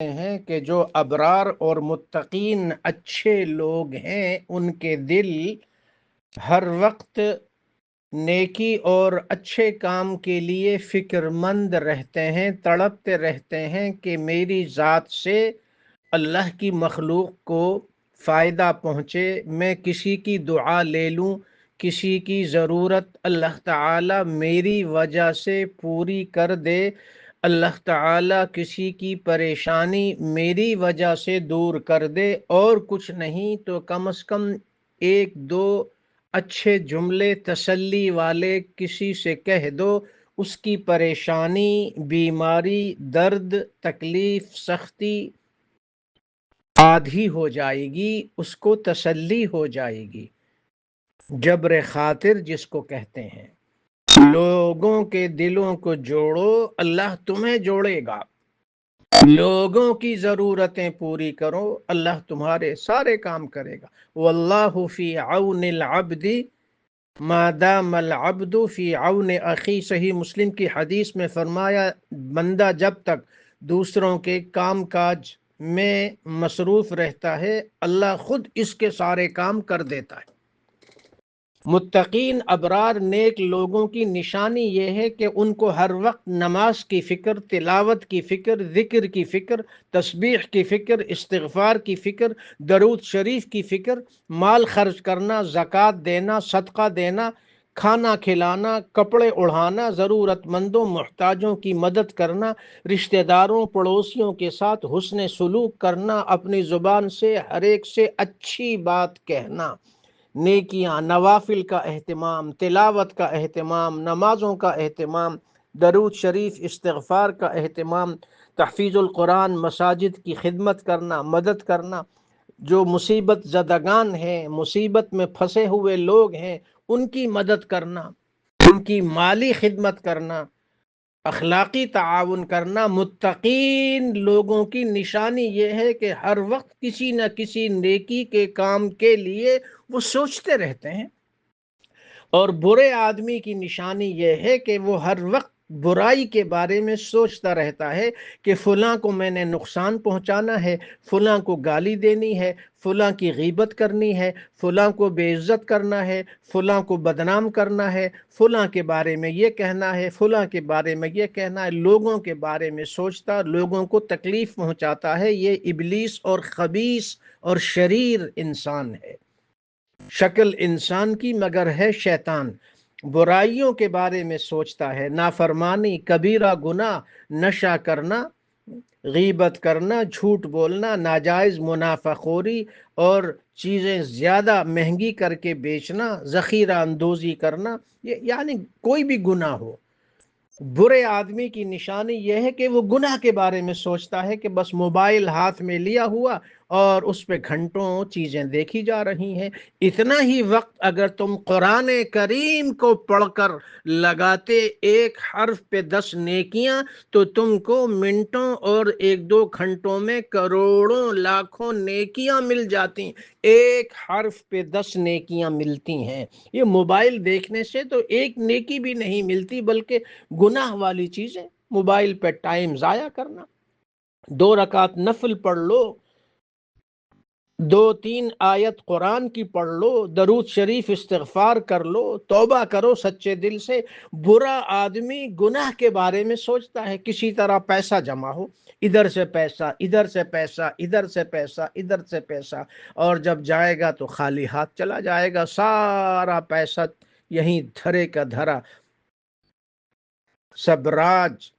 ہیں کہ جو ابرار اور متقین اچھے لوگ ہیں ان کے دل ہر وقت نیکی اور اچھے کام کے لیے فکر مند رہتے ہیں، تڑپتے رہتے ہیں کہ میری ذات سے اللہ کی مخلوق کو فائدہ پہنچے، میں کسی کی دعا لے لوں، کسی کی ضرورت اللہ تعالی میری وجہ سے پوری کر دے، اللہ تعالی کسی کی پریشانی میری وجہ سے دور کر دے، اور کچھ نہیں تو کم از کم ایک دو اچھے جملے تسلی والے کسی سے کہہ دو، اس کی پریشانی، بیماری، درد، تکلیف، سختی آدھی ہو جائے گی، اس کو تسلی ہو جائے گی۔ جبر خاطر جس کو کہتے ہیں، لوگوں کے دلوں کو جوڑو، اللہ تمہیں جوڑے گا۔ لوگوں کی ضرورتیں پوری کرو، اللہ تمہارے سارے کام کرے گا۔ واللہ فی عون العبد ما دام العبد فی عون اخی، صحیح مسلم کی حدیث میں فرمایا بندہ جب تک دوسروں کے کام کاج میں مصروف رہتا ہے اللہ خود اس کے سارے کام کر دیتا ہے۔ متقین ابرار نیک لوگوں کی نشانی یہ ہے کہ ان کو ہر وقت نماز کی فکر، تلاوت کی فکر، ذکر کی فکر، تسبیح کی فکر، استغفار کی فکر، درود شریف کی فکر، مال خرچ کرنا، زکوٰۃ دینا، صدقہ دینا، کھانا کھلانا، کپڑے اڑھانا، ضرورت مندوں محتاجوں کی مدد کرنا، رشتہ داروں پڑوسیوں کے ساتھ حسن سلوک کرنا، اپنی زبان سے ہر ایک سے اچھی بات کہنا، نیکیاں، نوافل کا اہتمام، تلاوت کا اہتمام، نمازوں کا اہتمام، درود شریف، استغفار کا اہتمام، تحفیظ القرآن، مساجد کی خدمت کرنا، مدد کرنا، جو مصیبت زدگان ہیں، مصیبت میں پھنسے ہوئے لوگ ہیں ان کی مدد کرنا، ان کی مالی خدمت کرنا، اخلاقی تعاون کرنا۔ متقین لوگوں کی نشانی یہ ہے کہ ہر وقت کسی نہ کسی نیکی کے کام کے لیے وہ سوچتے رہتے ہیں، اور برے آدمی کی نشانی یہ ہے کہ وہ ہر وقت برائی کے بارے میں سوچتا رہتا ہے کہ فلاں کو میں نے نقصان پہنچانا ہے، فلاں کو گالی دینی ہے، فلاں کی غیبت کرنی ہے، فلاں کو بے عزت کرنا ہے، فلاں کو بدنام کرنا ہے، فلاں کے بارے میں یہ کہنا ہے، فلاں کے بارے میں یہ کہنا ہے، لوگوں کے بارے میں سوچتا، لوگوں کو تکلیف پہنچاتا ہے۔ یہ ابلیس اور خبیث اور شریر انسان ہے، شکل انسان کی مگر ہے شیطان۔ برائیوں کے بارے میں سوچتا ہے، نافرمانی، کبیرہ گناہ، نشہ کرنا، غیبت کرنا، جھوٹ بولنا، ناجائز منافع خوری اور چیزیں زیادہ مہنگی کر کے بیچنا، ذخیرہ اندوزی کرنا، یعنی کوئی بھی گناہ ہو۔ برے آدمی کی نشانی یہ ہے کہ وہ گناہ کے بارے میں سوچتا ہے کہ بس موبائل ہاتھ میں لیا ہوا اور اس پہ گھنٹوں چیزیں دیکھی جا رہی ہیں۔ اتنا ہی وقت اگر تم قرآن کریم کو پڑھ کر لگاتے ایک حرف پہ 10 نیکیاں، تو تم کو منٹوں اور ایک دو گھنٹوں میں کروڑوں لاکھوں نیکیاں مل جاتی، ایک حرف پہ 10 نیکیاں ملتی ہیں۔ یہ موبائل دیکھنے سے تو ایک نیکی بھی نہیں ملتی، بلکہ گناہ والی چیزیں، موبائل پہ ٹائم ضائع کرنا۔ 2 رکعت نفل پڑھ لو، 2-3 آیت قرآن کی پڑھ لو، درود شریف استغفار کر لو، توبہ کرو سچے دل سے۔ برا آدمی گناہ کے بارے میں سوچتا ہے، کسی طرح پیسہ جمع ہو، ادھر سے پیسہ، ادھر سے پیسہ، ادھر سے پیسہ، ادھر سے پیسہ، اور جب جائے گا تو خالی ہاتھ چلا جائے گا، سارا پیسہ یہیں دھرے کا دھرا، سبراج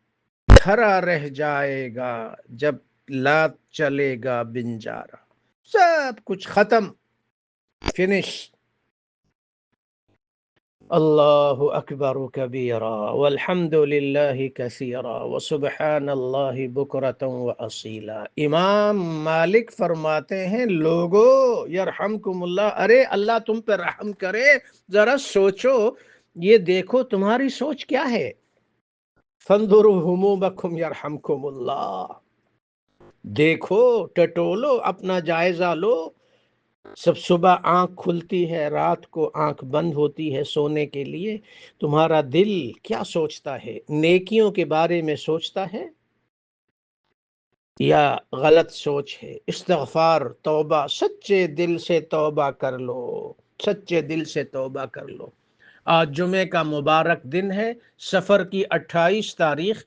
دھرا رہ جائے گا جب لات چلے گا بنجارا، سب کچھ ختم، فنش۔ اللہ اکبر کبیرا والحمد للہ کثیرا وسبحان اللہ بکرۃ واصیلا۔ امام مالک فرماتے ہیں، لوگو یرحمکم اللہ، ارے اللہ تم پہ رحم کرے، ذرا سوچو، یہ دیکھو تمہاری سوچ کیا ہے۔ فانظروا ہمومکم یرحمکم اللہ، دیکھو، ٹٹولو، اپنا جائزہ لو۔ سب صبح آنکھ کھلتی ہے، رات کو آنکھ بند ہوتی ہے سونے کے لیے، تمہارا دل کیا سوچتا ہے؟ نیکیوں کے بارے میں سوچتا ہے؟ یا غلط سوچ ہے۔ استغفار، توبہ، سچے دل سے توبہ کر لو، سچے دل سے توبہ کر لو۔ آج جمعے کا مبارک دن ہے، سفر کی 28 تاریخ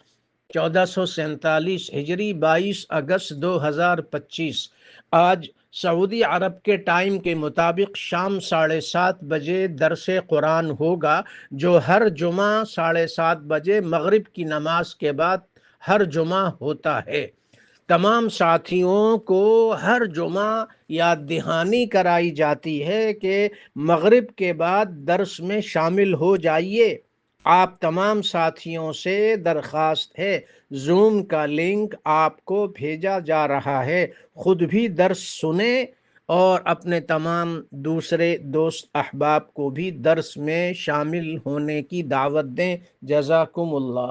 1447 ہجری، 22 اگست 2025۔ آج سعودی عرب کے ٹائم کے مطابق شام 7:30 بجے درس قرآن ہوگا، جو ہر جمعہ 7:30 بجے مغرب کی نماز کے بعد ہر جمعہ ہوتا ہے۔ تمام ساتھیوں کو ہر جمعہ یاد دہانی کرائی جاتی ہے کہ مغرب کے بعد درس میں شامل ہو جائیے۔ آپ تمام ساتھیوں سے درخواست ہے، زوم کا لنک آپ کو بھیجا جا رہا ہے، خود بھی درس سنیں اور اپنے تمام دوسرے دوست احباب کو بھی درس میں شامل ہونے کی دعوت دیں۔ جزاکم اللہ۔